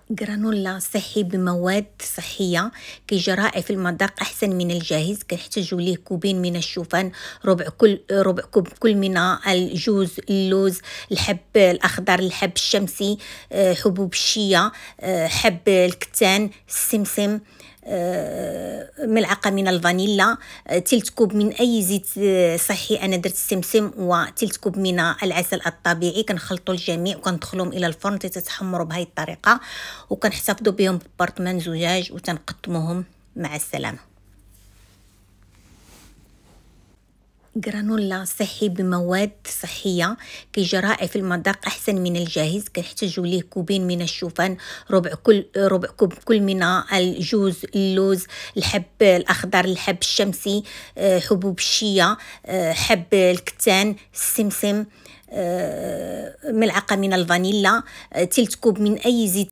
جرانولا صحي بمواد صحية كيجي رائع في المذاق أحسن من الجاهز. كنحتاجو ليه كوبين من الشوفان، ربع كوب كل من الجوز، اللوز، الحب الأخضر، الحب الشمسي، حبوب الشيا، حب الكتان، السمسم، ملعقة من الفانيلا، تلت كوب من أي زيت صحي. أنا درت السمسم، وتلت كوب من العسل الطبيعي. كنخلطوا الجميع وكندخلهم إلى الفرن تتحمروا بهذه الطريقة، وكنحتفظوا بهم ببرطمان زجاج وتنقطموهم. مع السلامة. جرانولا صحي بمواد صحية كيجي رائع في المذاق أحسن من الجاهز. كنحتاجو ليه كوبين من الشوفان، ربع كوب كل من الجوز، اللوز، الحب الأخضر، الحب الشمسي، حبوب الشيا، حب الكتان، السمسم، ملعقة من الفانيلا، تلت كوب من أي زيت